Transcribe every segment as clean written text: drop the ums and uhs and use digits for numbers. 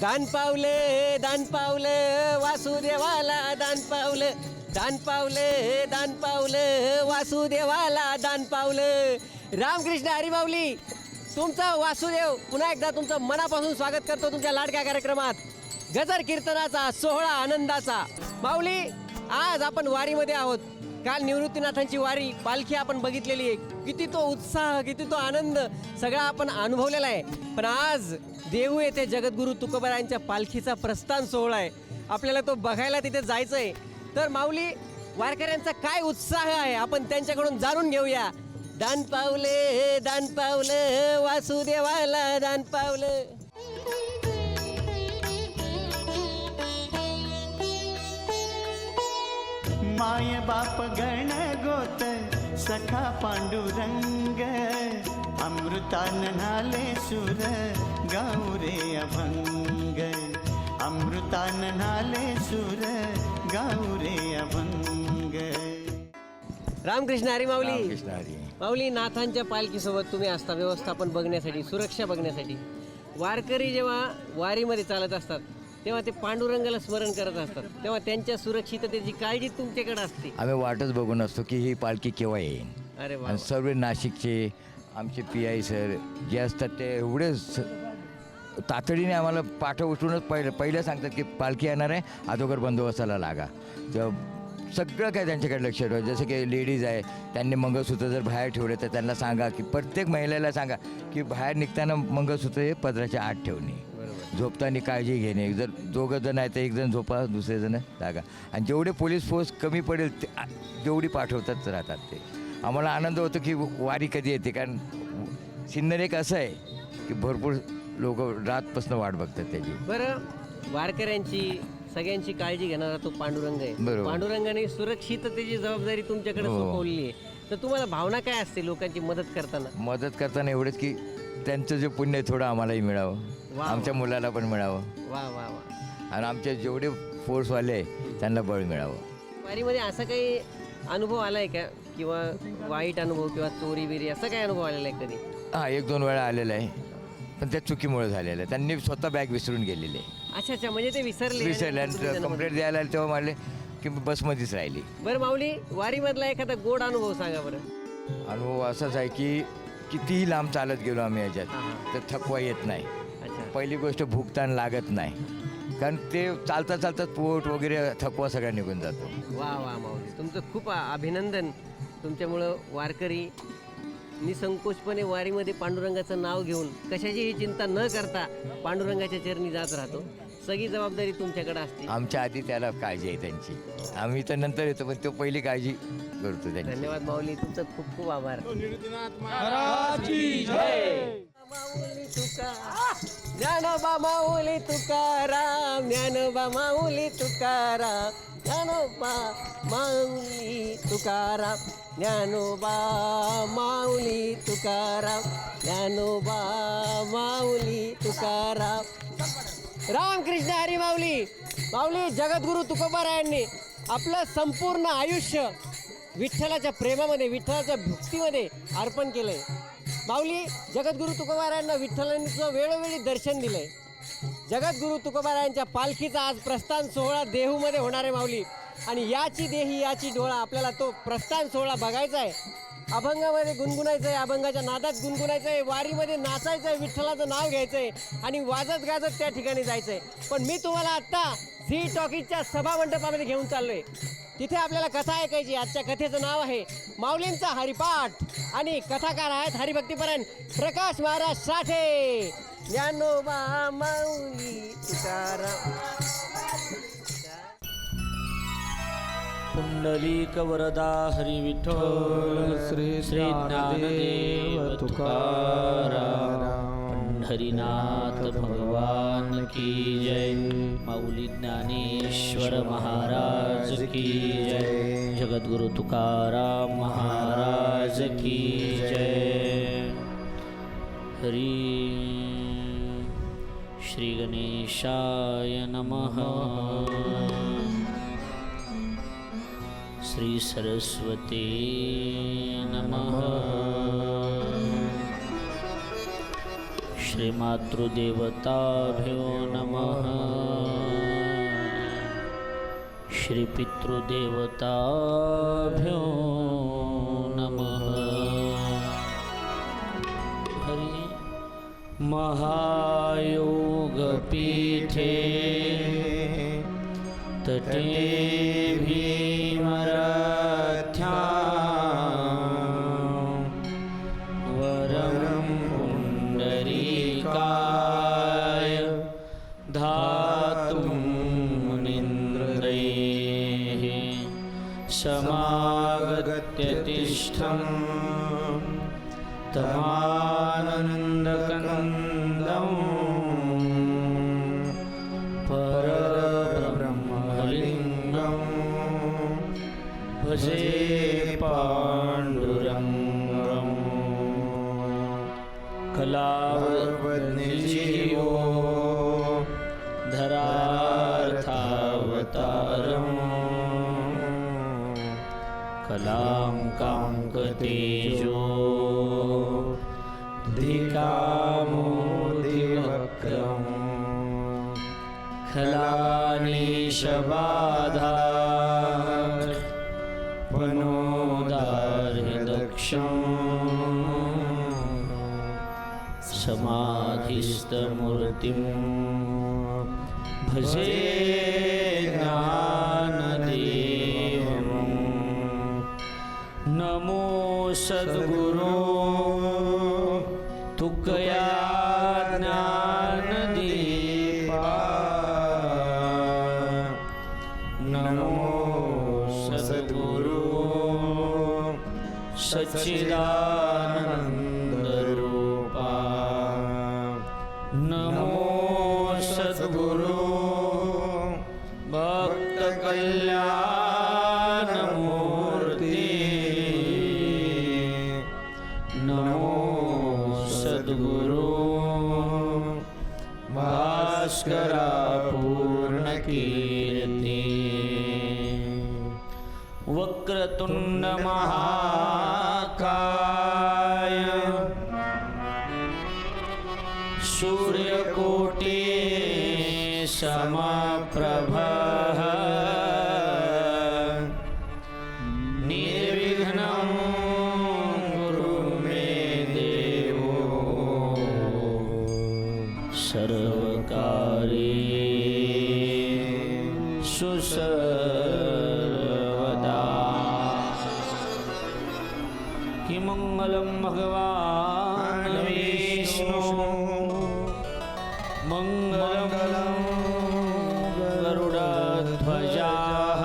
दान पावलं वासुदेवाला दान पावलं वासुदेवाला दान पावलं. रामकृष्ण हरी माऊली. तुमचा वासुदेव पुन्हा एकदा तुमचं मनापासून स्वागत करतो तुमच्या लाडक्या कार्यक्रमात गजर कीर्तनाचा सोहळा आनंदाचा. माऊली, आज आपण वारीमध्ये आहोत. काल निवृत्तीनाथांची वारी पालखी आपण बघितलेली आहे. किती तो उत्साह, किती तो आनंद सगळा आपण अनुभवलेला आहे. पण आज देहू येथे जगद्गुरू तुकोबारायांच्या पालखीचा प्रस्थान सोहळा आहे. आपल्याला तो बघायला तिथे जायचं आहे. तर माऊली, वारकऱ्यांचा काय उत्साह आहे आपण त्यांच्याकडून जाणून घेऊया. दान पावलं वासुदेवाला दान पावलं. माय बाप गण गोत सखा पांडुरंग अमृतान नाले सुर गाऊ रे अभंग अमृतान नाले सुर गाऊ रे अभंग. रामकृष्ण हरी माऊली. रामकृष्ण हरी. माऊली, नाथांच्या पालखीसोबत तुम्ही असता व्यवस्थापन बघण्यासाठी, सुरक्षा बघण्यासाठी. वारकरी जेव्हा वारीमध्ये चालत असतात तेव्हा ते पांडुरंगाला स्मरण करत असतात, तेव्हा त्यांच्या सुरक्षिततेची काळजी तुमच्याकडे असते. आम्ही वाटच बघून असतो की ही पालखी केव्हा येईल. अरे वा. आणि सर्व नाशिकचे आमचे PI सर जे असतात ते एवढे तातडीने आम्हाला पाठ उठूनच पहिलं सांगतात की पालखी येणार आहे, अगोदर बंदोबस्ताला लागा. तेव्हा सगळं काय त्यांच्याकडे लक्ष ठेवा. जसं की लेडीज आहे, त्यांनी मंगळसूत्र जर बाहेर ठेवले तर त्यांना सांगा की प्रत्येक महिलेला सांगा की बाहेर निघताना मंगळसूत्र हे पदराच्या आत ठेवणे, झोपताना काळजी घेणे. जर दोघं जण आहे तर एक जण झोपा, दुसरे जण जागा. आणि जेवढे पोलीस फोर्स कमी पडेल जेवढी पाठवतच राहतात ते. आम्हाला आनंद होतो की वारी कधी येते. कारण सिन्नर एक असं आहे की भरपूर लोक रातपासून वाट बघतात त्याची. बरं, वारकऱ्यांची सगळ्यांची काळजी घेणारा तो पांडुरंग आहे. बरोबर. पांडुरंगाने सुरक्षिततेची जबाबदारी तुमच्याकडे हो. सोपवली आहे. तर तुम्हाला भावना काय असते लोकांची मदत करताना? मदत करताना एवढंच की त्यांचं जे पुण्य आहे थोडं आम्हालाही मिळावं, वा. आमच्या मुलाला पण मिळावं, वा वा वा. आणि आमचे जेवढे फोर्सवाले आहे त्यांना बळ मिळावं. वारीमध्ये असा काही अनुभव आलाय का, किंवा वाईट अनुभव किंवा चोरी बिरी असा काही अनुभव आलेला आहे कधी? हां, 1-2 वेळा आलेलं आहे, पण त्या चुकीमुळे झालेलं आहे. त्यांनी स्वतः बॅग विसरून गेलेले आहे. अच्छा अच्छा, म्हणजे ते विसरले आणि कंप्लेंट द्यायला आले तेव्हा म्हणले की बसमध्येच राहिली. बरं माऊली, वारीमधला एखादा गोड अनुभव सांगा बरं. अनुभव असाच आहे की कितीही लांब चालत गेलो आम्ही याच्यात हां. तर थकवा येत नाही. अच्छा. पहिली गोष्ट भूकतान लागत नाही, कारण ते चालता चालता पोट वगैरे थकवा सगळा निघून जातो. वा वा माऊली, तुमचं खूप अभिनंदन. तुमच्यामुळं वारकरी निसंकोचपणे वारीमध्ये पांडुरंगाचं नाव घेऊन कशाचीही चिंता न करता पांडुरंगाच्या चरणी जात राहतो. सगळी जबाबदारी तुमच्याकडे असते. आमच्या आधी त्याला काळजी आहे त्यांची, आम्ही तर नंतर येतो पण तो पहिली काळजी करतो त्यांची. धन्यवाद माऊली, तुमचं खूप खूप आभार. माऊली ज्ञानोबा माऊली तुकाराम, ज्ञानोबा माऊली तुकाराम, ज्ञानोबा माऊली तुकाराम, ज्ञानोबा माऊली तुकाराम, ज्ञानोबा माऊली तुकाराम. रामकृष्ण हरी माऊली. माऊली, जगद्गुरू तुकोबारायांनी आपलं संपूर्ण आयुष्य विठ्ठलाच्या प्रेमामध्ये, विठ्ठलाच्या भक्तीमध्ये अर्पण केलंय. माऊली, जगद्गुरू तुकोबारायांना विठ्ठलांचं वेळोवेळी दर्शन दिलंय. जगद्गुरू तुकोबारायांच्या पालखीचा आज प्रस्थान सोहळा देहूमध्ये होणार आहे माऊली. आणि याची देही याची डोळा, आपल्याला तो प्रस्थान सोहळा बघायचा आहे. अभंगामध्ये गुणगुणायचं आहे, अभंगाच्या नादात गुणगुणायचं आहे, वारीमध्ये नाचायचं आहे, विठ्ठलाचं नाव घ्यायचं आहे आणि वाजत गाजत त्या ठिकाणी जायचं आहे. पण मी तुम्हाला आत्ता झी टॉकीजच्या सभामंडपामध्ये घेऊन चाललोय. तिथे आपल्याला कथा ऐकायची. आजच्या कथेचं नाव आहे माऊलींचा हरिपाठ आणि कथाकार आहेत हरिभक्तीपरायण प्रकाश महाराज साठे. ज्ञानोबा माऊली तुकाराम. पुंडलिक वरदा हरी विठ्ठल श्री ज्ञानदेव तुकाराम. पंढरीनाथ भगवान की जय. माऊली ज्ञानेश्वर महाराज की जय. जगद्गुरु तुकाराम महाराज की जय. हरी. श्री गणेशाय नमः. श्री सरस्वती नमः. श्रीमातृदेवताभ्यो नमः श्रीपितृदेवताभ्यो नमः हरि महायोगपीठे तटे भीमरथ्यां वरं पुण्डरीकाय धातुं मुनीन्द्रैः समागत्य तिष्ठं तमानन्दकन्दं परब्रह्मलिङ्गं भजे पाण्डुरङ्गं कलावद्निजीवो धरार्थावतारम् कलां काङ्कतेजो धिकामोदिवक्रम् खलानीशबाधा वनोदार्यदक्षम् समाधिस्थमूर्तिं भजे ज्ञानदेवम् नमो सद्गुरो तुकया ज्ञानदीपा नमो सद्गुरो सच्चिदानन्दरूपा नमो सद्गुरो भक्तकल्याणमूर्ति नमो सद्गुरो भास्करा पूर्णकीर्ति वक्रतुण्ड महाकाय सूर्यकोटि समप्रभः निर्विघ्नं कुरु मे देवो सर्वकार्येषु सर्वदा कि मङ्गलं भगवान् विष्णु मङ्गलं गरुडध्वजाः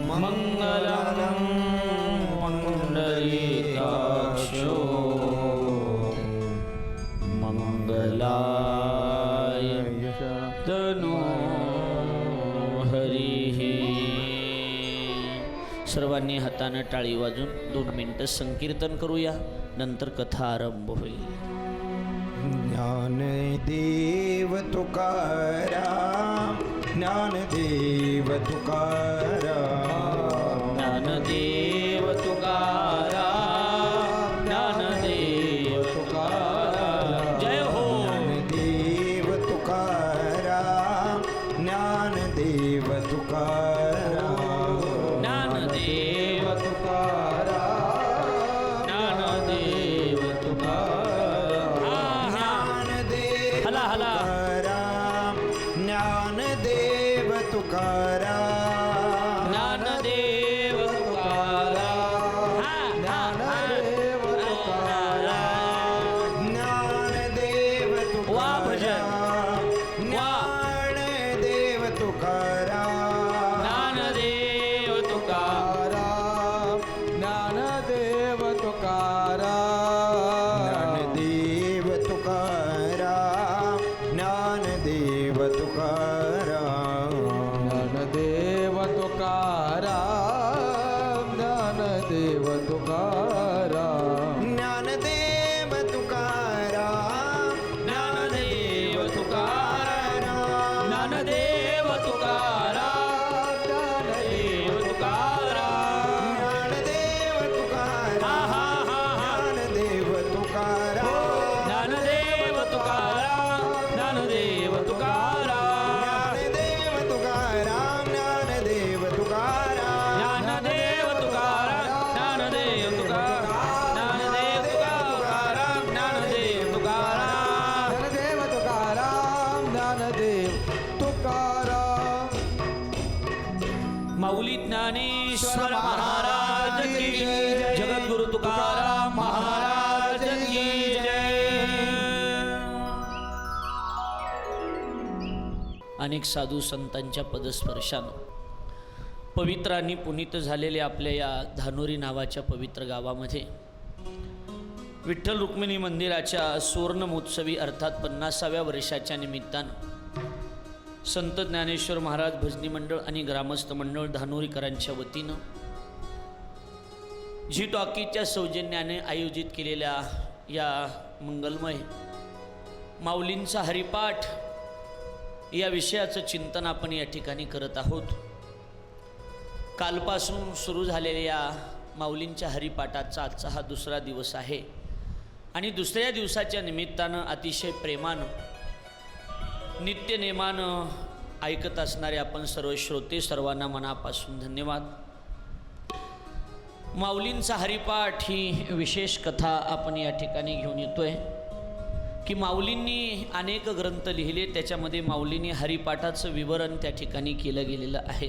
मङ्गलं पुण्डरीकाक्षो मङ्गलाय तनो हरिः सर्वांनी हातानं टाळी वाजून 2 मिनिटं संकीर्तन करूया नंतर कथा आरंभ होईल ज्ञानदेव तुकाराम ज्ञानदेव तुकाराम ज्ञानदेव तुकाराम ज्ञानदेव तुकाराम जय हो ज्ञानदेव तुकाराम ज्ञानदेव तुकाराम ज्ञानदेव तुकाराम ज्ञानदेव तुकाराम हला हला ज्ञानदेव तुकाराम ज्ञानदेव तुकाराम ज्ञानदेव तुकाराम ज्ञानदेव वा भजन वा ज्ञानदेव तुकाराम ज्ञानदेव तुकाराम ज्ञानदेव तुकाराम ज्ञानदेव तुकाराम ज्ञानदेव तुकाराम ज्ञानदेव तुकाराम ज्ञानदेव तुकाराम ज्ञानदेव तुकाराम ज्ञानदेव तुकाराम ज्ञानदेव तुकाराम ज्ञानदेव तुकाराम ज्ञानदेव तुकाराम हा हा हा हा ज्ञानदेव तुकाराम तुकाराम महाराज की जय. अनेक साधू संतांच्या पदस्पर्शानं पवित्र आणि पुनीत झालेल्या आपल्या या धानोरी नावाच्या पवित्र गावामध्ये विठ्ठल रुक्मिणी मंदिराच्या सुवर्ण महोत्सवी अर्थात 50व्या वर्षाच्या निमित्तानं संत ज्ञानेश्वर महाराज भजनी मंडळ आणि ग्रामस्थ मंडळ धानोरीकरांच्या वतीनं झी टॉकीच्या सौजन्याने आयोजित केलेल्या या मंगलमय माऊलींचा हरिपाठ या विषयाचं चिंतन आपण या ठिकाणी करत आहोत. कालपासून सुरू झालेल्या या माऊलींच्या हरिपाठाचा आजचा हा दुसरा दिवस आहे आणि दुसऱ्या दिवसाच्या निमित्तानं अतिशय प्रेमानं नित्यनेमानं ऐकत असणारे आपण सर्व श्रोते सर्वांना मनापासून धन्यवाद. माऊलींचा हरिपाठ ही विशेष कथा आपण या ठिकाणी घेऊन येतोय की माऊलींनी अनेक ग्रंथ लिहिले, त्याच्यामध्ये माऊलींनी हरिपाठाचं विवरण त्या ठिकाणी केलं गेलेलं आहे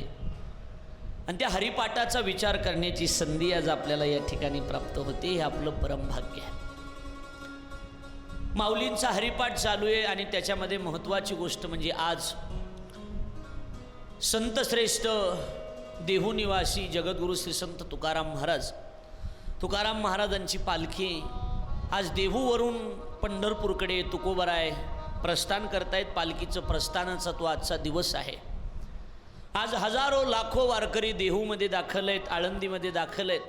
आणि त्या हरिपाठाचा विचार करण्याची संधी आज आपल्याला या ठिकाणी प्राप्त होते. हे आपलं परमभाग्य आहे. माऊलींचा हरिपाठ चालू आहे आणि त्याच्यामध्ये महत्त्वाची गोष्ट म्हणजे आज संतश्रेष्ठ देहू निवासी जगद्गुरू श्री संत तुकाराम महाराजांची पालखी आज देहूवरून पंढरपूरकडे तुकोबराय प्रस्थान करतायत. पालखीचं प्रस्थानाचा तो आजचा दिवस आहे. आज हजारो लाखो वारकरी देहूमध्ये दाखल आहेत, आळंदीमध्ये दाखल आहेत,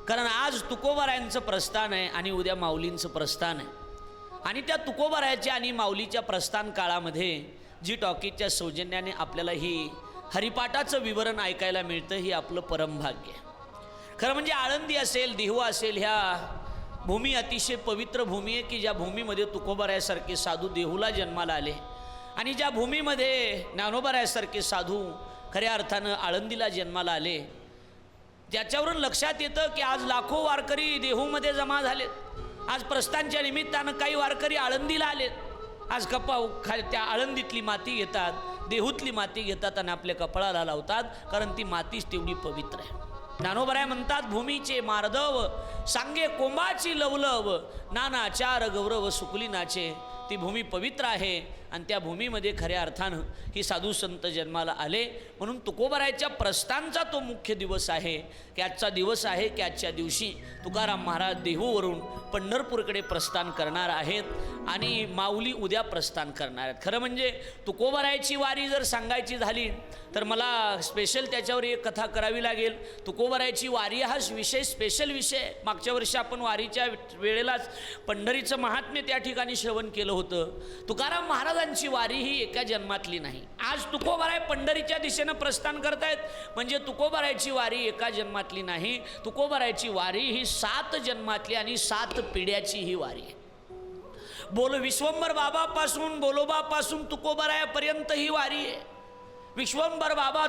कारण आज तुकोबरायांचं प्रस्थान आहे आणि उद्या माऊलींचं प्रस्थान आहे. आणि त्या तुकोबरायाच्या आणि माऊलीच्या प्रस्थान काळामध्ये जी टॉकीजच्या सौजन्याने आपल्याला ही हरिपाठाचं विवरण ऐकायला मिळतं, ही आपलं परमभाग्य आहे. खरं म्हणजे आळंदी असेल, देहू असेल, ह्या भूमी अतिशय पवित्र भूमी आहे की ज्या भूमीमध्ये तुकोबरायासारखे साधू देहूला जन्माला आले आणि ज्या भूमीमध्ये ज्ञानोबरायासारखे साधू खऱ्या अर्थानं आळंदीला जन्माला आले. त्याच्यावरून लक्षात येतं की आज लाखो वारकरी देहूमध्ये जमा झालेत. आज प्रस्थानच्या निमित्तानं काही वारकरी आळंदीला आलेत. आज त्या आळंदीतली माती घेतात, देहूतली माती घेतात आणि आपल्या कपाळाला लावतात, कारण ती मातीच तेवढी पवित्र आहे. ज्ञानोबराय म्हणतात, भूमीचे मार्दव सांगे कोंबाची लवलव, नाना चार गौरव सुकुली नाचे. ती भूमी पवित्र आहे आणि त्या भूमीमध्ये खऱ्या अर्थानं ही साधू संत जन्माला आले. म्हणून तुकोबरायच्या प्रस्थानचा तो मुख्य दिवस आहे की आजचा दिवस आहे की आजच्या दिवशी तुकाराम महाराज देहूवरून पंढरपूरकडे प्रस्थान करणार आहेत आणि माऊली उद्या प्रस्थान करणार आहेत. खरं म्हणजे तुकोबरायची वारी जर सांगायची झाली तर मला स्पेशल त्याच्यावर एक कथा करावी लागेल. तुकोबरायची वारी हा विषय स्पेशल विषय. मागच्या वर्षी आपण वारीच्या वेळेलाच पंढरीचं महात्म्य त्या ठिकाणी श्रवण केलं होतं. तुकाराम महाराजांची वारी ही एका जन्मातली नाही. आज तुकोबराय पंढरीच्या दिशेनं प्रस्थान करतायत म्हणजे तुकोबरायची वारी एका जन्मातली नाही. तुकोबरायची वारी ही 7 जन्मातली आणि 7 पिढ्याची ही वारी आहे. विश्वंभर बाबापासून बोलोबापासून तुकोबरायापर्यंत ही वारी आहे. विश्वंभर बाबा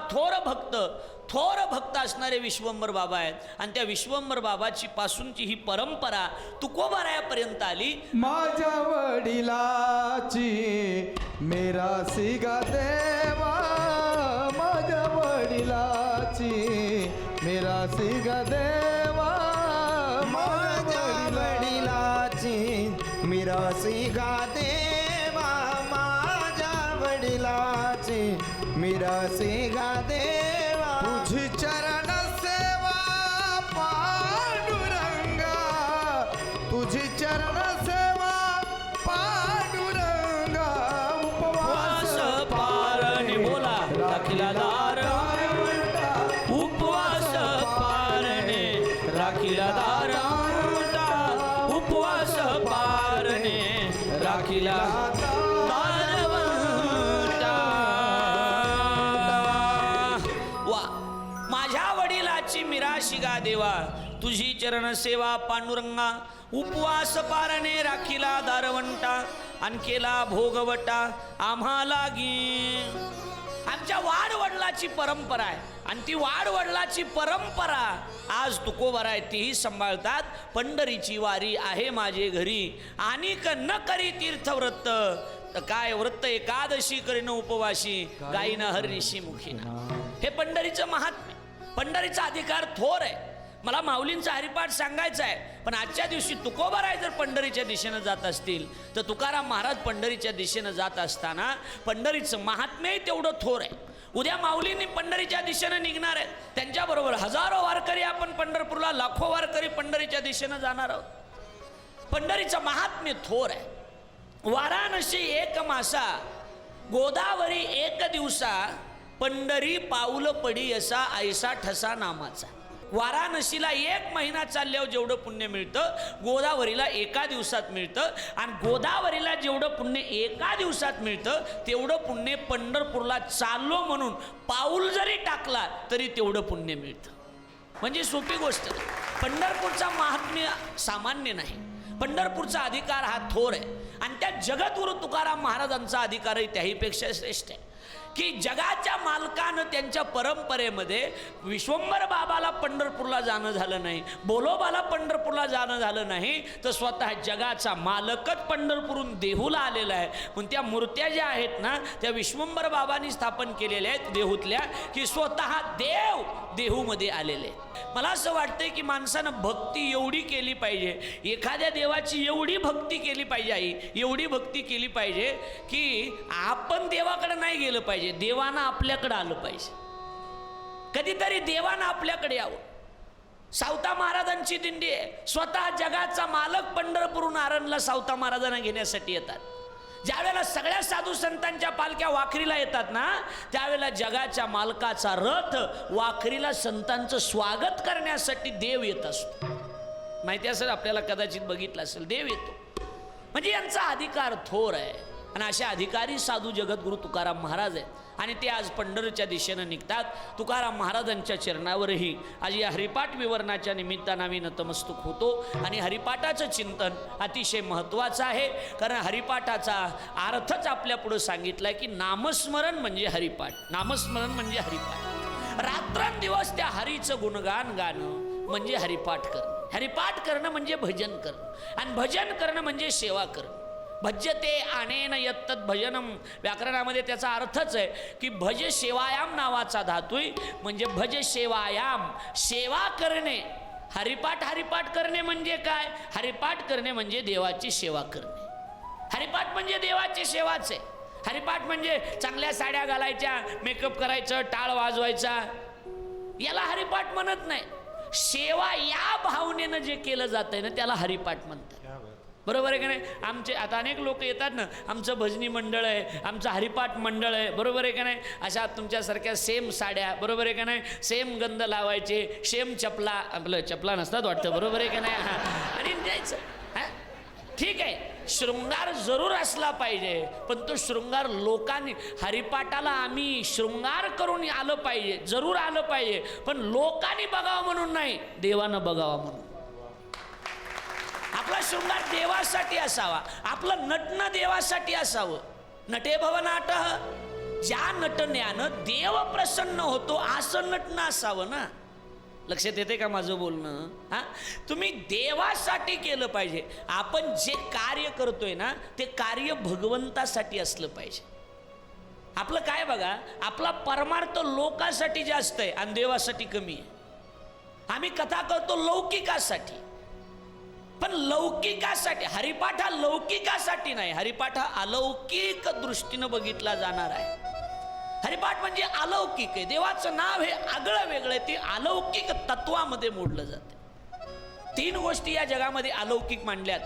थोर भक्त असणारे विश्वंभर बाबा आहेत आणि त्या विश्वंभर बाबाची पासूनची ही परंपरा तुकोबरायापर्यंत आली. माझ्या वडिलाची मेरासी गा देवा, माझ्या वडिलाची मेरासी गा देवा, माझ्या वडिलाची मिरासी गा देवा, माझ्या वडिलाची मिरासी गा देवा. तुझी चरण सेवा पांडुरंगा, तुझी चरण सेवा पांडुरंगा. उपवास पारणे बोला राखीला दार, उपवास पारणे राखीला दार, उपवास पारणे राखीला मिराशिगा देवा, तुझी चरण सेवा पांडुरंगा. उपवास पारणे राखीला दारवंटा, आणकेला भोगवटा आम्हाला गी. आमच्या वाडवडिलाची परंपरा आहे आणि ती वाडवडिलाची परंपरा आज तुकोबराय तीही सांभाळतात. पंढरीची वारी आहे माझे घरी, अनिक न करी तीर्थव्रत. काय व्रत एकादशी करीन उपवासी, गायीन हरनिशी मुखीना. हे पंढरीचं महात्म्य, पंढरीचा अधिकार थोर आहे. मला माऊलींचा हरिपाठ सांगायचा आहे, पण आजच्या दिवशी तुकोबाराय जर पंढरीच्या दिशेनं जात असतील तर तुकाराम महाराज पंढरीच्या दिशेनं जात असताना पंढरीचं महात्म्यही तेवढं थोर आहे. उद्या माऊलींनी पंढरीच्या दिशेनं निघणार आहेत, त्यांच्याबरोबर हजारो वारकरी आपण पंढरपूरला, लाखो वारकरी पंढरीच्या दिशेनं जाणार आहोत. पंढरीचं महात्म्य थोर आहे. वाराणसी एक मासा, गोदावरी एक दिवसा, पंढरी पाऊल पडी असा ऐसा ठसा नामाचा. वाराणसीला 1 महिना चालल्यावर जेवढं पुण्य मिळतं गोदावरीला एका दिवसात मिळतं, आणि गोदावरीला जेवढं पुण्य एका दिवसात मिळतं तेवढं पुण्य पंढरपूरला चाललो म्हणून पाऊल जरी टाकला तरी तेवढं पुण्य मिळतं. म्हणजे सोपी गोष्ट नाही. पंढरपूरचा महात्म्य सामान्य नाही. पंढरपूरचा अधिकार हा थोर आहे, आणि त्या जगद्गुरु तुकाराम महाराजांचा अधिकारही त्याहीपेक्षा श्रेष्ठ आहे की जगाच्या मालकानं त्यांच्या परंपरेमध्ये विश्वंभर बाबाला पंढरपूरला जाणं झालं नाही, बोलोबाला पंढरपूरला जाणं झालं नाही, तर स्वतः जगाचा मालकच पंढरपूरून देहूला आलेला आहे. पण त्या मूर्त्या ज्या आहेत ना त्या विश्वंभर बाबांनी स्थापन केलेल्या आहेत देहूतल्या, की स्वतः देव देहूमध्ये आलेले. मला असं वाटतंय की माणसानं भक्ती एवढी केली पाहिजे, एखाद्या देवाची एवढी भक्ती केली पाहिजे, आई एवढी भक्ती केली पाहिजे की आपण देवाकडे नाही गेलं पाहिजे, देवानं आपल्याकडे आलं पाहिजे. कधीतरी देवानं आपल्याकडे यावं. सावता महाराजांची दिंडी आहे, स्वतः जगाचा मालक पंढरपूरहून आरणला सावता महाराजांना घेण्यासाठी येतात. ज्यावेळेला सगळ्या साधू संतांच्या पालख्या वाखरीला येतात ना त्यावेळेला जगाच्या मालकाचा रथ वाखरीला संतांचं स्वागत करण्यासाठी देव येत असतो. माहिती असेल आपल्याला, कदाचित बघितलं असेल, देव येतो. म्हणजे यांचा अधिकार थोर आहे, आणि अशा अधिकारी साधू जगद्गुरु तुकाराम महाराज आहेत, आणि ते आज पंढरीच्या दिशेनं निघतात. तुकाराम महाराजांच्या चरणावरही आज या हरिपाठ विवरणाच्या निमित्तानं आम्ही नतमस्तक होतो. आणि हरिपाठाचं चिंतन अतिशय महत्त्वाचं आहे, कारण हरिपाठाचा अर्थच आपल्या पुढं सांगितला आहे की नामस्मरण म्हणजे हरिपाठ, नामस्मरण म्हणजे हरिपाठ. रात्रंदिवस त्या हरीचं गुणगान गाणं म्हणजे हरिपाठ करणं. हरिपाठ करणं म्हणजे भजन करणं, आणि भजन करणं म्हणजे सेवा करणं. भज्यते अनेन यत्तत् भजनम, व्याकरणामध्ये त्याचा अर्थच आहे की भज सेवायाम नावाचा धातुय, म्हणजे भज सेवायाम, सेवा करणे. हरिपाठ हरिपाठ करणे म्हणजे काय? हरिपाठ करणे म्हणजे देवाची सेवा करणे. हरिपाठ म्हणजे देवाची सेवाच आहे. हरिपाठ म्हणजे चांगल्या साड्या घालायच्या, मेकअप करायचं, टाळ वाजवायचा, याला हरिपाठ म्हणत नाही. सेवा या भावनेनं जे केलं जातंय ना त्याला हरिपाठ म्हणतात. बरोबर आहे का नाही? आमचे आता अनेक लोक येतात ना, आमचं भजनी मंडळ आहे, आमचं हरिपाठ मंडळ आहे, बरोबर आहे का नाही? अशा तुमच्यासारख्या सेम साड्या, बरोबर आहे का नाही, सेम गंध लावायचे, सेम चपला, आपलं चपला नसतात वाटतं, बरोबर आहे का नाही? आणि द्यायचं. ठीक आहे, शृंगार जरूर असला पाहिजे, पण तो शृंगार लोकांनी, हरिपाठाला आम्ही शृंगार करून आलं पाहिजे, जरूर आलं पाहिजे, पण लोकांनी बघावं म्हणून नाही, देवानं बघावं म्हणून. आपला शृंगार देवासाठी असावा, आपलं नटणं देवासाठी असावं. नटे भव नाटः, ज्या नटण्यानं देव प्रसन्न होतो असं नटणं असावं ना. लक्षात येते का माझं बोलणं? हा, तुम्ही देवासाठी केलं पाहिजे. आपण जे कार्य करतोय ना ते कार्य भगवंतासाठी असलं पाहिजे. आपलं काय बघा, आपला परमार्थ लोकासाठी जास्त आहे आणि देवासाठी कमी आहे. आम्ही कथा करतो लौकिकासाठी, पण लौकिकासाठी, हरिपाठ हा लौकिकासाठी नाही, हरिपाठ हा अलौकिक दृष्टीनं बघितला जाणार आहे. हरिपाठ म्हणजे अलौकिक आहे. देवाचं नाव हे आगळं वेगळं आहे, ते अलौकिक तत्वामध्ये मोडलं जाते. 3 गोष्टी या जगामध्ये अलौकिक मांडल्यात.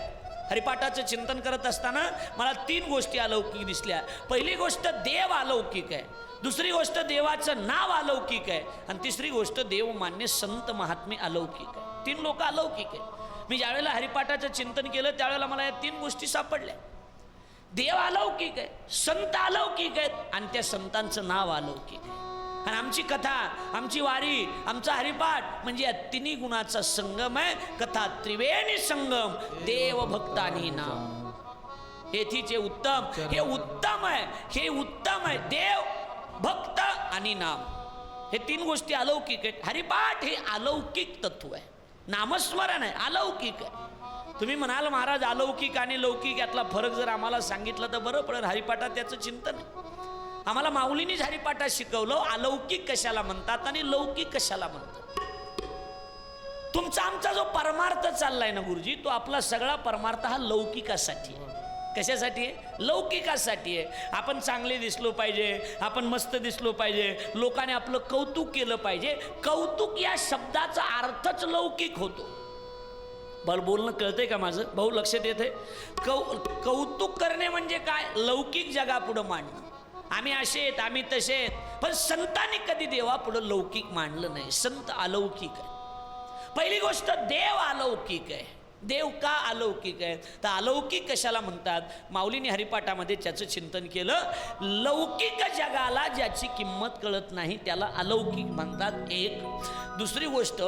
हरिपाठाचं चिंतन करत असताना मला 3 गोष्टी अलौकिक दिसल्या. पहिली गोष्ट देव अलौकिक आहे, दुसरी गोष्ट देवाचं नाव अलौकिक आहे, आणि तिसरी गोष्ट देवमान्य संत महात्मे अलौकिक आहे. 3 लोक अलौकिक आहे. मी ज्यावेळेला हरिपाठाचं चिंतन केलं त्यावेळेला मला या 3 गोष्टी सापडल्या. देव अलौकिक आहे, संत अलौकिक आहेत, आणि त्या संतांचं नाव अलौकिक आहे. आणि आमची कथा, आमची वारी, आमचा हरिपाठ म्हणजे या 3 गुणाचा संगम आहे. कथा त्रिवेणी संगम, देव भक्तानी नाम. हेथीचे उत्तम, हे उत्तम आहे, हे उत्तम आहे. देव, भक्त आणि नाम, हे 3 गोष्टी अलौकिक आहेत. हरिपाठ हे अलौकिक तत्व आहे. नामस्मरण आहे, अलौकिक आहे. तुम्ही म्हणाल महाराज अलौकिक आणि लौकिक यातला फरक जर आम्हाला सांगितलं तर बरं पडेल. हरिपाठात त्याचं चिंतन आहे. आम्हाला माऊलींनीच हरिपाठात शिकवलं अलौकिक कशाला म्हणतात आणि लौकिक कशाला म्हणतात. तुमचा आमचा जो परमार्थ चाललाय ना गुरुजी, तो आपला सगळा परमार्थ हा लौकिकासाठी आहे. कशासाठी आहे? लौकिकासाठी आहे. आपण चांगले दिसलो पाहिजे, आपण मस्त दिसलो पाहिजे, लोकांनी आपलं कौतुक केलं पाहिजे. कौतुक या शब्दाचा अर्थच लौकिक होतो. बल बोलणं कळतंय का माझं भाऊ? लक्षात येते? कौतुक करणे म्हणजे काय? लौकिक जगापुढं मांडणं. आम्ही असे आहेत, आम्ही तसे आहेत. पण संतांनी कधी देवापुढं लौकिक मांडलं नाही. संत अलौकिक आहे. पहिली गोष्ट, देव अलौकिक आहे. देव का अलौकिक आहे? तर अलौकिक कशाला म्हणतात? माऊलीने हरिपाठामध्ये त्याचं चिंतन केलं. लौकिक जगाला ज्याची किंमत कळत नाही त्याला अलौकिक म्हणतात. एक. दुसरी गोष्ट,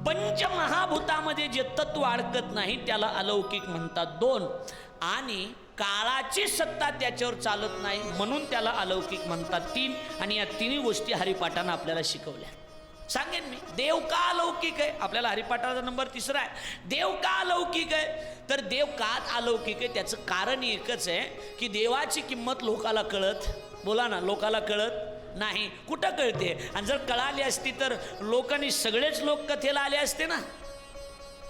पंचमहाभूतामध्ये जे तत्व अडकत नाही त्याला अलौकिक म्हणतात. दोन. आणि काळाची सत्ता त्याच्यावर चालत नाही म्हणून त्याला अलौकिक म्हणतात. तीन. आणि या तिन्ही गोष्टी हरिपाठानं आपल्याला शिकवल्या. सांगेन मी, देव का अलौकिक आहे? आपल्याला हरिपाठाचा नंबर 3 आहे. देव का अलौकिक आहे? तर देव का अलौकिक आहे त्याचं कारण एकच आहे की देवाची किंमत लोकाला कळत, बोला ना, लोकाला कळत नाही. कुठं कळते? आणि जर कळाली असती तर लोकांनी सगळेच लोक कथेला आले असते ना.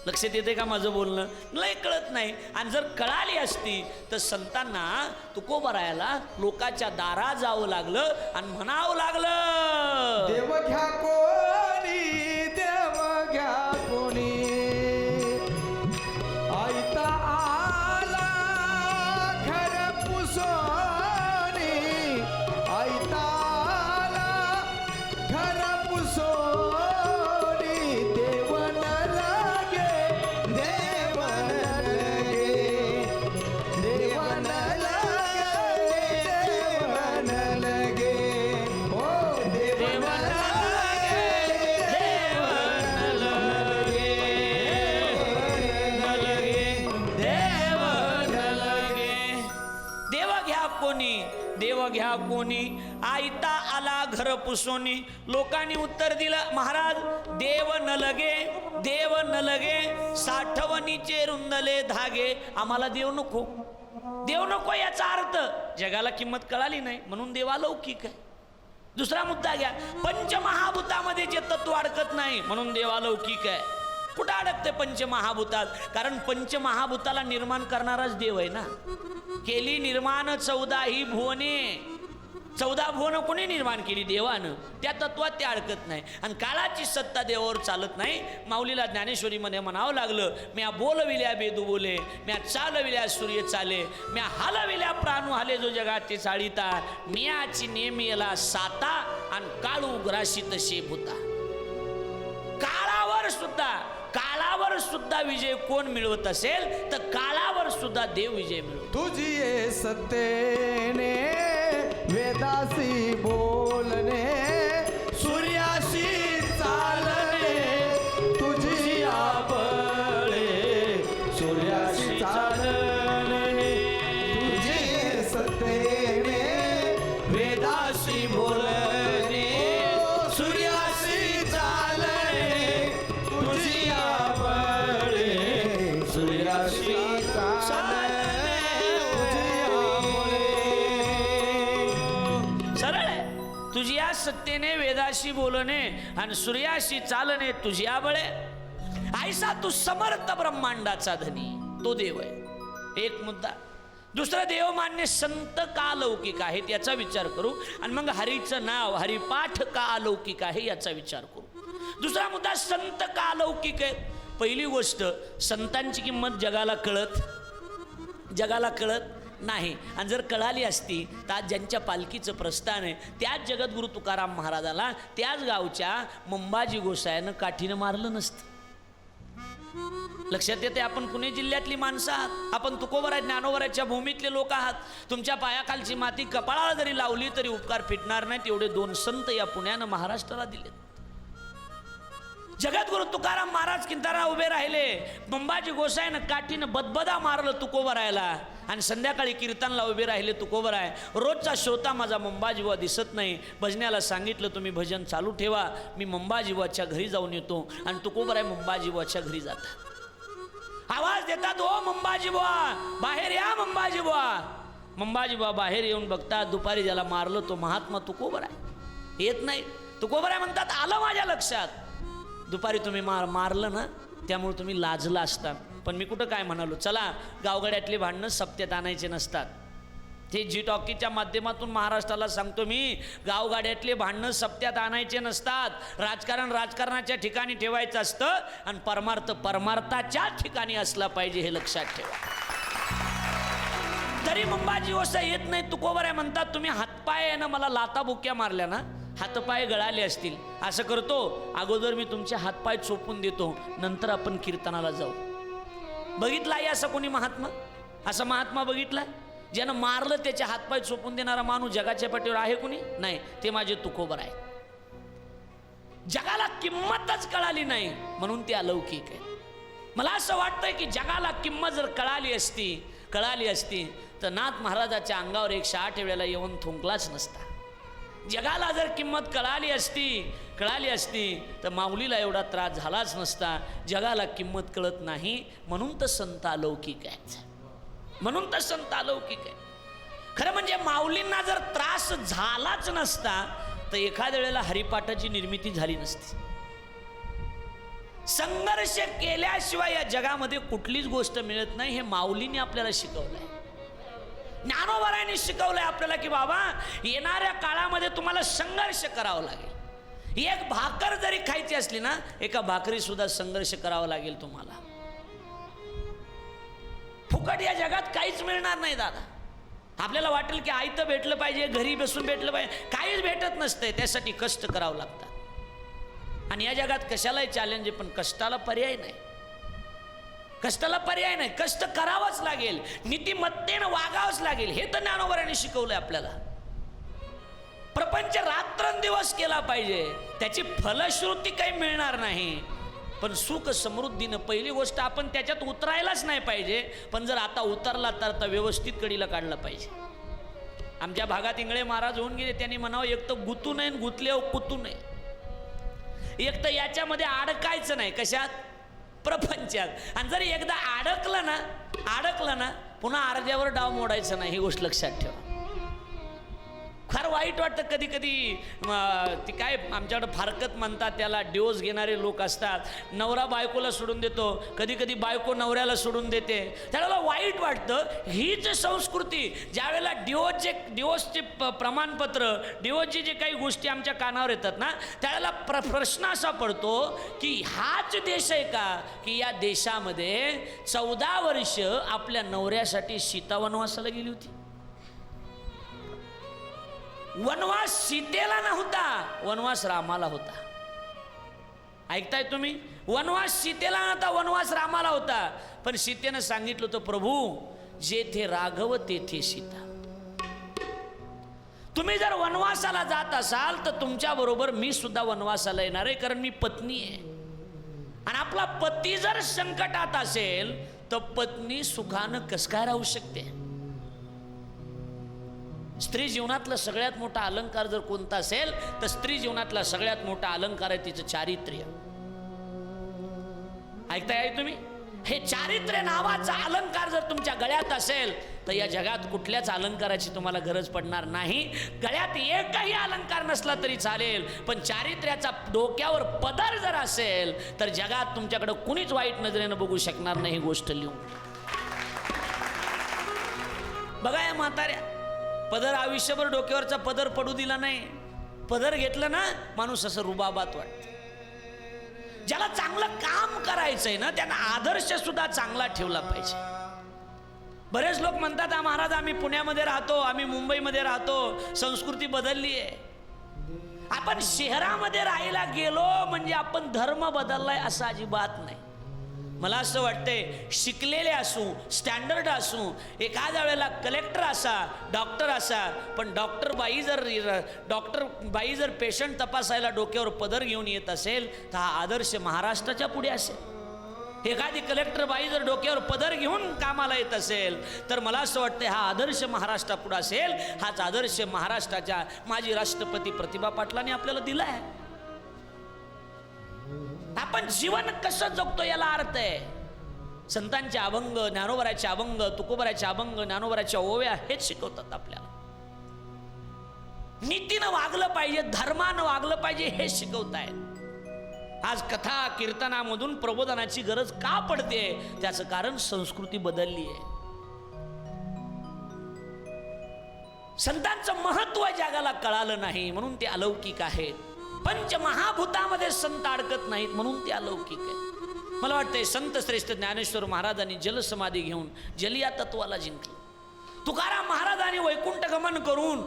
लक्षात येते का माझं बोलणं? लय कळत नाही. आणि जर कळाली असती तर संतांना तुकोबरायाला लोकांच्या दारा जावं लागलं आणि म्हणावं लागलं, देव घ्या कोणी, देव घ्या कोणी, आयता आला घर पुसोनी, आयता आला घर पुसोनी, देव न लगे, देव न लगे, देव न लगे, देव न लगे, हो देव न देव घ्या कोणी, आयता आला घर पुसोनी. लोकांनी उत्तर दिलं, महाराज देव न लगे, देव न लगे, साठवणीचे रुंदले धागे. आम्हाला देव नको, देव नको याचा अर्थ जगाला किंमत कळाली नाही म्हणून देव अलौकिक आहे. दुसरा मुद्दा घ्या, पंचमहाभूतामध्ये जे तत्व अडकत नाही म्हणून देव अलौकिक आहे. कुठं अडकते पंचमहाभूतात? कारण पंचमहाभूताला निर्माण करणाराच देव आहे ना. केली निर्माण 14 ही भुवने, 14 भुवन कोणी निर्माण केली? देवानं. त्या तत्वात ते अडकत नाही. आणि काळाची सत्ता देवावर चालत नाही. माऊलीला ज्ञानेश्वरीमध्ये म्हणावं लागलं, म्या बोलविल्या बेदू बोले, म्या चालविल्या सूर्य चाले, म्या हलविल्या प्राणू हाले जो जगाचे चाळीता, मियाची नेमियला साता आणि काळू ग्राशी तसे भूता. काळावर सुद्धा विजय कोण मिळवत असेल तर काळावर सुद्धा देव विजय मिळवतो. तुझी ये सत्तेने वेदासी बोलणे, सूर्याशी चालणे, तुझी आपळे सूर्याशी चालणे, तुझी ये सत्तेने वेदासी बोलणे, सूर्याशी चालणे, तुझी आपळे सूर्याशी चालणे, तुझी आपळे. सरळ आहे. तुझी या सत्तेने वेदाशी बोलणे आणि सूर्याशी चालणे तुझ्या बळे. ऐसा तू समर्थ ब्रह्मांडाचा धनी, तो देव आहे. एक मुद्दा. दुसरा, देव मान्य संत का अलौकिक आहेत याचा विचार करू. आणि मग हरीचं नाव, हरिपाठ का अलौकिक आहे याचा विचार करू. दुसरा मुद्दा, संत का अलौकिक आहेत. पहिली गोष्ट, संतांची किंमत जगाला कळत नाही. आणि जर कळाली असती तर आज ज्यांच्या पालखीचं प्रस्थान आहे त्याच जगद्गुरु तुकाराम महाराजाला त्याच गावच्या मंबाजी गोसायानं काठीनं मारलं नसतं. लक्षात येते, आपण पुणे जिल्ह्यातली माणसं आहात, आपण तुकोबराय ज्ञानोबरायच्या भूमीतले लोक आहात. तुमच्या पायाखालची माती कपाळाला जरी लावली तरी उपकार फिटणार नाहीत. एवढे 2 संत या पुण्यानं महाराष्ट्राला दिलेत. जगद्गुरु तुकाराम महाराज किंतारा उभे राहिले, मंबाजी गोसाईनं काठीनं बदबदा मारलं तुकोबरायला, आणि संध्याकाळी कीर्तनला उभे राहिले तुकोबराय. रोजचा श्रोता माझा मंबाजीबुवा दिसत नाही, भजन्याला सांगितलं तुम्ही भजन चालू ठेवा, मी मंबाजीबुवाच्या घरी जाऊन येतो. आणि तुकोबराय मंबाजीबुवाच्या घरी जातात. आवाज देतात, ओ मंबाजीबुवा बाहेर या, मंबाजीबुवा. मंबाजीबुवा बाहेर येऊन बघतात, दुपारी ज्याला मारलं तो महात्मा तुकोबराय येत नाही. तुकोबराय म्हणतात, आलं माझ्या लक्षात. दुपारी तुम्ही मारलं ना, त्यामुळे तुम्ही लाजला असता. पण मी कुठं काय म्हणालो, चला गावगाड्यातली भांडणं सप्त्यात आणायचे नसतात. ते जी टॉकीच्या माध्यमातून महाराष्ट्राला सांगतो मी, गावगाड्यातले भांडणं सप्त्यात आणायचे नसतात. राजकारण राजकारणाच्या ठिकाणी ठेवायचं असतं आणि परमार्थ परमार्थाच्या ठिकाणी असला पाहिजे, हे लक्षात ठेवा. तरी मुंबाजी वसा येत नाही. तुकोबराय म्हणतात, तुम्ही हातपाय ना मला लाता बुक्या मारल्या ना, हातपाय गळाले असतील. असं करतो, अगोदर मी तुमचे हातपाय चोपून देतो, नंतर आपण कीर्तनाला जाऊ. बघितलाय असं कोणी महात्मा? असा महात्मा बघितलाय? ज्यानं मारलं त्याचे हातपाय चोपून देणारा माणूस जगाच्या पाठीवर आहे कोणी? नाही. ते माझे तुकोबर आहे. जगाला किंमतच कळाली नाही म्हणून ते अलौकिक आहे. मला असं वाटतंय की जगाला किंमत जर कळाली असती तर नाथ महाराजाच्या अंगावर 108 वेळेला येऊन थुंकलाच नसता. जगाला जर किंमत कळाली असती तर माऊलीला एवढा त्रास झालाच नसता. जगाला किंमत कळत नाही म्हणून तर संत अलौकिक आहे. खरं म्हणजे माऊलींना जर त्रास झालाच नसता तर एखाद्या वेळेला हरिपाठाची निर्मिती झाली नसती. संघर्ष केल्याशिवाय या जगामध्ये कुठलीच गोष्ट मिळत नाही, हे माऊलीने आपल्याला शिकवलंय. ज्ञानोबारायांनी शिकवलंय आपल्याला की बाबा, येणाऱ्या काळामध्ये तुम्हाला संघर्ष करावा लागेल. एक भाकर जरी खायची असली ना, एका भाकरी सुद्धा संघर्ष करावा लागेल तुम्हाला. फुकट या जगात काहीच मिळणार नाही दादा. आपल्याला वाटेल की आयतं भेटलं पाहिजे, घरी बसून भेटलं पाहिजे, काहीच भेटत नसतंय. त्यासाठी कष्ट करावं लागतात. आणि या जगात कशालाही चॅलेंज आहे, पण कष्टाला पर्याय नाही. कष्ट करावंच लागेल, नीतिमत्तेनं वागावंच लागेल. हे तर ज्ञानोबारांनी शिकवलंय आपल्याला. प्रपंच रात्रंदिवस केला पाहिजे, त्याची फलश्रुती काही मिळणार नाही, पण सुख समृद्धीनं. पहिली गोष्ट, आपण त्याच्यात उतरायलाच नाही पाहिजे, पण जर आता उतरला तर व्यवस्थित कडीला काढला पाहिजे. आमच्या भागात इंगळे महाराज होऊन गेले, त्यांनी म्हणावं, एक तर गुतू नये, गुतल्यावर कुतू नये. एक तर याच्यामध्ये अडकायचं नाही. कशात? प्रपंचात. आणि जर एकदा अडकलं ना पुन्हा अर्ध्यावर डाव मोडायचं नाही. ही गोष्ट लक्षात ठेवा. फार वाईट वाटतं कधी कधी. ती काय आमच्याकडं फारकत म्हणतात त्याला, डिवोर्स घेणारे लोक असतात. नवरा बायकोला सोडून देतो, कधी कधी बायको नवऱ्याला सोडून देते, त्याला वाईट वाटतं. हीच संस्कृती ज्यावेळेला डिवोर्सचे प्रमाणपत्र, डिवोर्सचे जे काही गोष्टी आमच्या कानावर येतात ना, त्यावेळेला प्रश्न असा पडतो की हाच देश आहे का की या देशामध्ये 14 वर्ष आपल्या नवऱ्यासाठी सीता वनवासाला गेली होती. वनवास सीतेला नव्हता, वनवास रामाला होता. ऐकताय तुम्ही? वनवास सीतेला नव्हता, वनवास रामाला होता. पण सीतेनं सांगितलं होतं, प्रभू जेथे राघव तेथे सीता. तुम्ही जर वनवासाला जात असाल तर तुमच्या बरोबर मी सुद्धा वनवासाला येणार आहे, कारण मी पत्नी आहे. आणि आपला पती जर संकटात असेल तर पत्नी सुखानं कसं काय राहू शकते? स्त्री जीवनातला सगळ्यात मोठा अलंकार जर कोणता असेल तर स्त्री जीवनातला सगळ्यात मोठा अलंकार आहे तिचं चारित्र्य. ऐकताय तुम्ही? हे चारित्र्य नावाचा अलंकार जर तुमच्या गळ्यात असेल तर या जगात कुठल्याच अलंकाराची तुम्हाला गरज पडणार नाही. गळ्यात एकही अलंकार नसला तरी चालेल, पण चारित्र्याचा डोक्यावर पदर जर असेल तर जगात तुमच्याकडे कुणीच वाईट नजरेनं बघू शकणार नाही. ही गोष्ट लिहून बघा. या म्हाताऱ्या पदर आयुष्यभर डोक्यावरचा पदर पडू दिला नाही. पदर घेतलं ना माणूस असं रुबाबात वाटत. ज्याला चांगलं काम करायचंय ना त्यांना आदर्श सुद्धा चांगला ठेवला पाहिजे. बरेच लोक म्हणतात, महाराज आम्ही पुण्यामध्ये राहतो, आम्ही मुंबईमध्ये राहतो, संस्कृती बदलली आहे. आपण शहरामध्ये राहायला गेलो म्हणजे आपण धर्म बदललाय असं अजिबात नाही. मला असं वाटतंय, शिकलेले असू, स्टँडर्ड असू, एखाद्या वेळेला कलेक्टर असा, डॉक्टर असा, पण डॉक्टर बाई जर पेशंट तपासायला डोक्यावर पदर घेऊन येत असेल तर हा आदर्श महाराष्ट्राच्या पुढे असेल. एखादी कलेक्टर बाई जर डोक्यावर पदर घेऊन कामाला येत असेल तर मला असं वाटतंय हा आदर्श महाराष्ट्रापुढे असेल. हाच आदर्श महाराष्ट्राच्या माजी राष्ट्रपती प्रतिभा पाटलांनी आपल्याला दिला आहे. आपण जीवन कसं जगतो याला अर्थ आहे. संतांचे अभंग, ज्ञानोबाराचे अभंग, तुकोबाराचे अभंग, ज्ञानोबाराच्या ओव्या हेच शिकवतात आपल्याला. नीतीनं वागलं पाहिजे, धर्मानं वागलं पाहिजे हे शिकवतायत. आज कथा कीर्तनामधून प्रबोधनाची गरज का पडते? त्याचं कारण संस्कृती बदलली आहे. संतांचं महत्व जगाला कळालं नाही म्हणून ते अलौकिक आहेत. पंचमहाभूतामध्ये संत अडकत नाहीत म्हणून ते अलौकिक आहेत. मला वाटतंय संत श्रेष्ठ ज्ञानेश्वर महाराजांनी जलसमाधी घेऊन जल या तत्वाला जिंकलं. तुकाराम महाराजांनी वैकुंठ गमन करून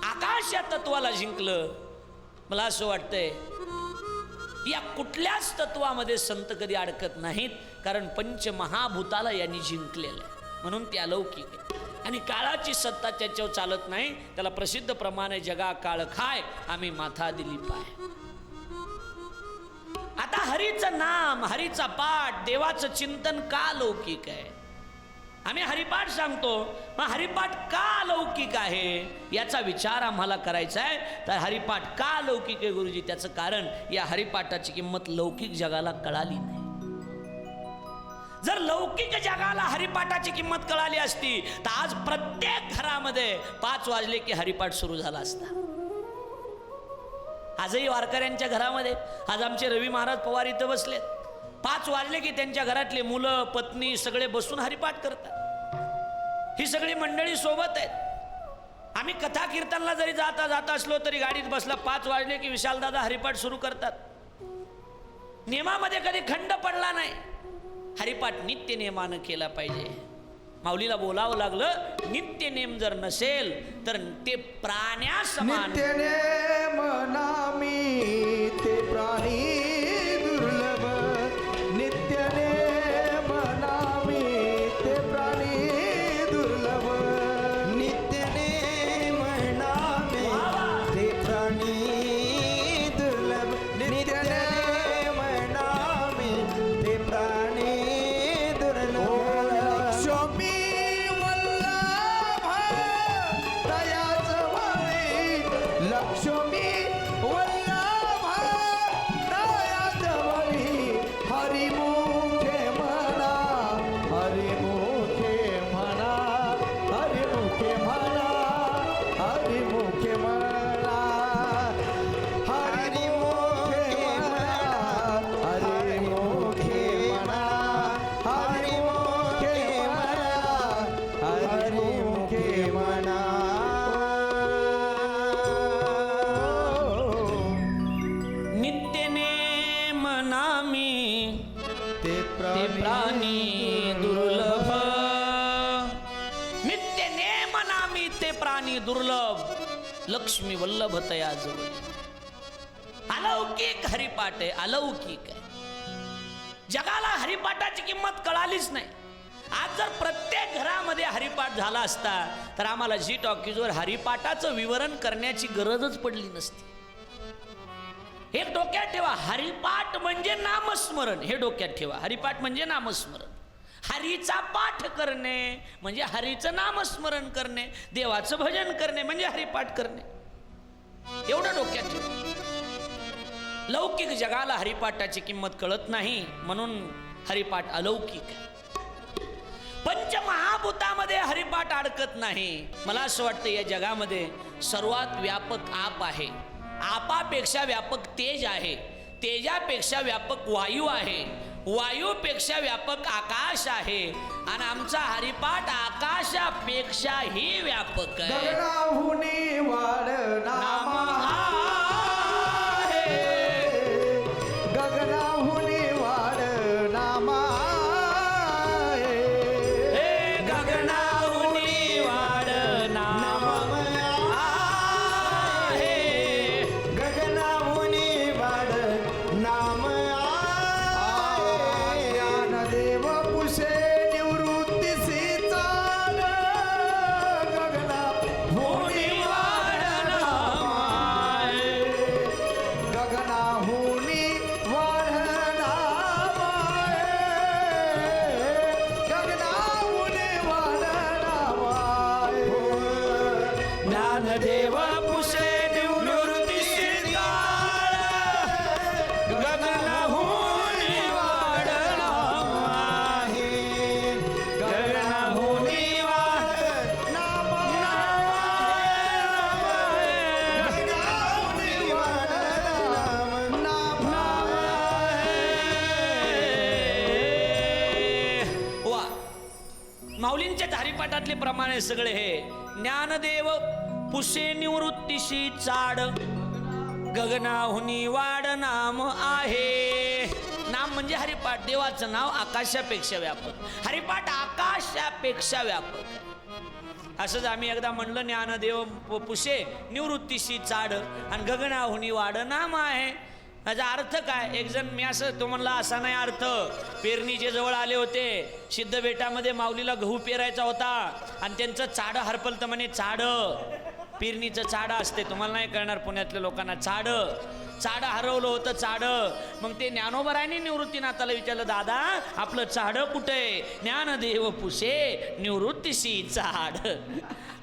आकाश या तत्वाला जिंकलं. मला असं वाटतंय या कुठल्याच तत्वामध्ये संत कधी अडकत नाहीत, कारण पंचमहाभूताला यांनी जिंकलेलं आहे म्हणून ते अलौकिक आहे. आणि काळाची सत्ता त्याच्यावर चालत नाही. त्याला प्रसिद्ध प्रमाणे जगा काळ खाय आम्ही माथा दिली पाय. आता हरीचं नाम, हरीचा पाठ, देवाचं चिंतन का लौकिक आहे? आम्ही हरिपाठ सांगतो, मग हरिपाठ का लौकिक आहे याचा विचार आम्हाला करायचा आहे. तर हरिपाठ का लौकिक आहे गुरुजी? त्याचं कारण या हरिपाठाची किंमत लौकिक जगाला कळाली नाही. जर लौकिक जगाला हरिपाठाची किंमत कळाली असती तर आज प्रत्येक घरामध्ये 5 वाजले की हरिपाठ सुरू झाला असता. आजही वारकऱ्यांच्या घरामध्ये, आज आमचे रवी महाराज पवार इथं बसलेत, 5 वाजले की त्यांच्या घरातले मुलं पत्नी सगळे बसून हरिपाठ करतात. ही सगळी मंडळी सोबत आहेत. आम्ही कथा कीर्तनला जरी जाता असलो तरी गाडीत बसला 5 वाजले की विशालदादा हरिपाठ सुरू करतात. नियमामध्ये कधी खंड पडला नाही. हरिपाठ नित्य नेमानं केला पाहिजे. माऊलीला बोलावं लागलं, नित्य नेम जर नसेल तर ते प्राण्यासमान. नित्य नेम नामी ते प्राणी दुर्लभ. नित्य नेम नामी ते प्राणी दुर्लभ. नित्य नेम नामी ते प्राणी दुर्लभ. नित्य नेम नामी ते प्राणी दुर्लभ. लक्ष्मी वल्लभ दयाच वळी. हरिमुखे म्हणा, हरिमुखे म्हणा, हरिमुखे म्हणा, हरिमुखे म्हणा, हरिमुखे म्हणा, हरिमुखे म्हणा, हरिमुखे म्हणा, हरिमुखे म्हणा. नित्य नेम नामी ते प्राणी दुर्लभ. नित्य नेम नामी ते प्राणी दुर्लभ. लक्ष्मी वल्लभ तया जवळ. अलौकिक हरिपाठ आहे, अलौकिक आहे. जगाला हरिपाठाची किंमत कळालीच नाही. आज जर प्रत्येक घरामध्ये हरिपाठ झाला असता तर आम्हाला झी टॉकीजवर हरिपाठाचं विवरण करण्याची गरजच पडली नसती. एक डोक्यात ठेवा, हरिपाठ म्हणजे नामस्मरण. हे डोक्यात ठेवा, हरिपाठ म्हणजे नामस्मरण. हरीचा पाठ करणे म्हणजे हरीचं नामस्मरण करणे. देवाचं भजन करणे म्हणजे हरिपाठ करणे. एवढं डोक्यात ठेवा. लौकिक जगाला हरिपाठाची किंमत कळत नाही म्हणून हरिपाठ अलौकिक आहे. पंचमहाभूतामध्ये हरिपाठ अडकत नाही. मला असं वाटतं या जगामध्ये सर्वात व्यापक आप आहे. आपापेक्षा व्यापक तेज आहे. तेजापेक्षा व्यापक वायू आहे. वायूपेक्षा व्यापक आकाश आहे. आणि आमचा हरिपाठ आकाशापेक्षाही व्यापक आहे. गगनाहुनी वाढ नाम आहे. गगनाहुनी वाढ नाम आहे. हे गगनाहुनी वाढ नाम आहे. गगनाहुनी वाढ नाम आहे. ज्ञानदेव पुषे निवृत्तीसी चाल. गगनाहुनी वाढ नाम माऊलींच्या हरिपाठातले प्रमाण आहे सगळे हे. ज्ञानदेव पुसे निवृत्तीशी चाड, गगनाहुनी वाढ नाम आहे. नाम म्हणजे हरिपाठ, देवाचं नाव आकाशापेक्षा व्यापक. हरिपाठ आकाशापेक्षा व्यापक. असंच आम्ही एकदा म्हणलं, ज्ञानदेव पुसे निवृत्तीशी चाड आणि गगनाहुनी वाढ नाम आहे. याचा अर्थ काय? एक जण मी असं तो म्हणला, असा नाही अर्थ. पेरणीचे जवळ आले होते, सिद्ध बेटामध्ये माऊलीला गहू पेरायचा होता आणि त्यांचं चाडं हरपलतं म्हणे. चाडं, पेरणीचं चाडं असते, तुम्हाला नाही कळणार पुण्यातल्या लोकांना. चाडं हरवलं होतं, चाडं. मग ते ज्ञानोबरायांनी निवृत्तीनाथाला विचारलं, दादा आपलं चाडं कुठे? ज्ञानदेव पुसे निवृत्तीशी चाड.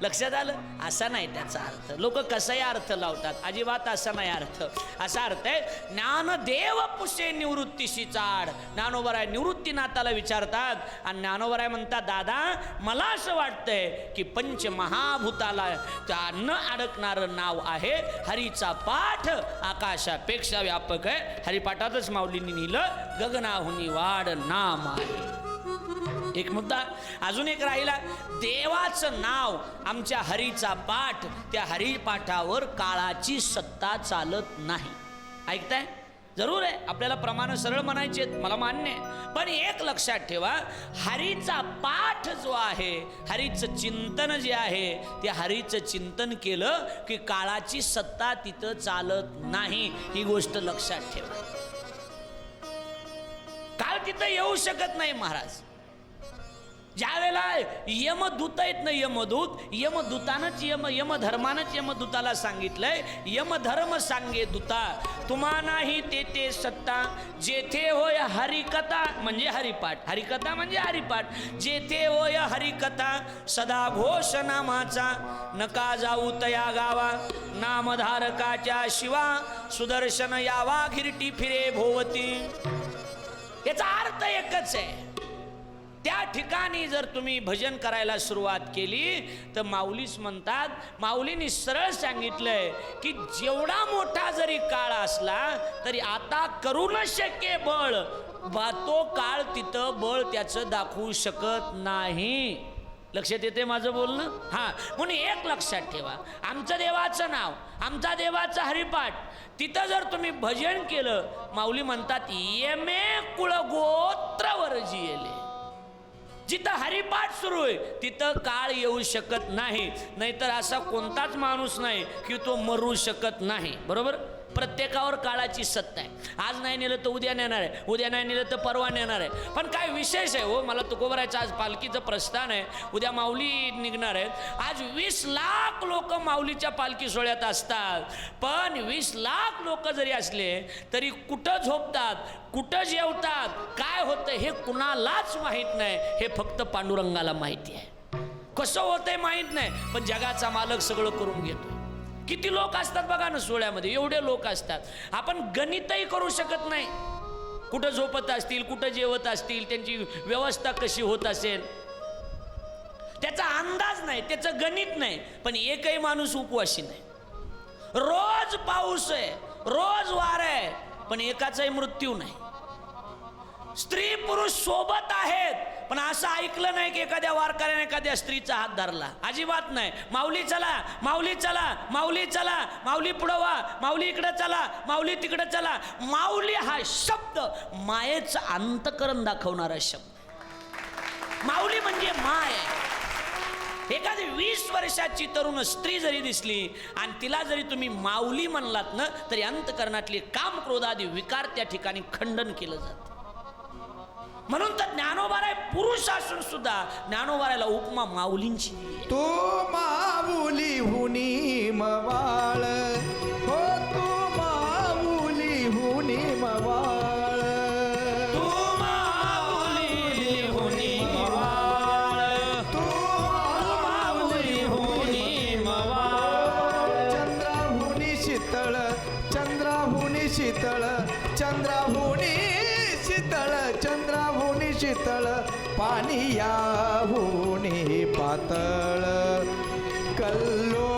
लक्षात आलं? असा नाही त्याचा अर्थ. लोक कसाही अर्थ लावतात, अजिबात असा नाही अर्थ. असा अर्थ आहे ज्ञानदेव पुसे निवृत्तीशी चाड. ज्ञानोबराय निवृत्तीनाथाला विचारतात आणि ज्ञानोबराय म्हणतात, दादा मला असं वाटतंय की पंचमहाभूताला न अडकणारं नाव आहे हरीचा पाठ, आकाशापेक्षा व्यापक आहे. हरिपाठातच माऊलींनी लिहिलं, गगनाहुनी वाढ नाम आहे. एक मुद्दा अजून एक राहिला, देवाचं नाव, आमच्या हरीचा पाठ, त्या हरिपाठावर काळाची सत्ता चालत नाही. ऐकताय? जरूर आहे, आपल्याला प्रमाण सरळ म्हणायचे, मला मान्य आहे. पण एक लक्षात ठेवा, हरीचा पाठ जो आहे, हरीचं चिंतन जे आहे, ते हरीचं चिंतन केलं की काळाची सत्ता तिथं चालत नाही. ही गोष्ट लक्षात ठेवा. काळ तिथं येऊ शकत नाही महाराज. ज्या वेळेला यमदूत आहेत ना, यमदूतानंच यमधर्मानंच यमदूताला सांगितलंय, यमधर्म सांगे दूता तुम्हा नाही तेथे सत्ता, जेथे होय हरिकथा म्हणजे हरिपाठ, हरिकथा म्हणजे हरिपाठ, जेथे होय हरिकथा सदा घोष नामाचा, नका जाऊ तया गावा नामधारकाच्या शिवा, सुदर्शन यावा घिरटी फिरे भोवती. याचा अर्थ एकच आहे, त्या ठिकाणी जर तुम्ही भजन करायला सुरुवात केली तर माऊलीच म्हणतात, माऊलींनी सरळ सांगितलंय की जेवढा मोठा जरी काळ असला तरी आता करू न शक्य बळ, तो काळ तिथं बळ त्याचं दाखवू शकत नाही. लक्षात येते माझं बोलणं? हा, म्हणून एक लक्षात ठेवा, आमचं देवाचं नाव, आमचा देवाचा हरिपाठ, तिथं जर तुम्ही भजन केलं, माऊली म्हणतात येमे कुळ गोत्रवर जियले. जिथं हरिपाठ सुरू आहे तिथं काळ येऊ शकत नाही. नाहीतर असा कोणताच माणूस नाही की तो मरू शकत नाही. बरोबर? प्रत्येकावर काळाची सत्ता आहे. आज नाही नेलं तर उद्या नेणार आहे, उद्या नाही नेलं तर परवा नेणार आहे. पण काय विशेष आहे हो, मला तुकोबरायचं आज पालखीचं प्रस्थान आहे, उद्या माऊली निघणार आहेत. आज 20 लाख लोक माऊलीच्या पालखी सोहळ्यात असतात. पण 20 लाख लोक जरी असले तरी कुठं झोपतात, कुठं जेवतात, काय होतं हे कुणालाच माहीत नाही. हे फक्त पांडुरंगाला माहिती आहे. कसं होतंय माहीत नाही, पण जगाचा मालक सगळं करून घेतोय. किती लोक असतात बघा ना सोहळ्यामध्ये, एवढे लोक असतात, आपण गणितही करू शकत नाही. कुठं झोपत असतील, कुठं जेवत असतील, त्यांची व्यवस्था कशी होत असेल त्याचा अंदाज नाही, त्याचं गणित नाही. पण एकही माणूस उपवासी नाही. रोज पाऊस आहे, रोज वार आहे, पण एकाचाही मृत्यू नाही. स्त्री पुरुष सोबत आहेत, पण असं ऐकलं नाही की एखाद्या वारकऱ्याने एखाद्या स्त्रीचा हात धरला. अजिबात नाही. माऊली चला, माऊली चला, माऊली चला, माऊली पुढं वा, माऊली इकडं चला, माऊली तिकडं चला. माऊली हा शब्द मायेचं अंतकरण दाखवणारा शब्द. माऊली म्हणजे माय. एखादी 20 वर्षाची तरुण स्त्री जरी दिसली आणि तिला जरी तुम्ही माऊली म्हणलात ना, तरी अंतकरणातले काम क्रोधादी विकार त्या ठिकाणी खंडन केलं जातं. म्हणून तर ज्ञानोबाराय पुरुष असून सुद्धा ज्ञानोबारायला उपमा माऊलींची. तो माऊली हुनी मवाळ, हो तू माऊली हुनी मवाळ, तू माऊली हुनी मवाळ, तू माऊली हुनी मवाळ. चंद्राहुनी शीतळ, चंद्राहुनी शीतळ, चंद्राहुनी शीतळ, चंद्राहुनी शीतळ, पाणी याहुनी पातळ, कल्लो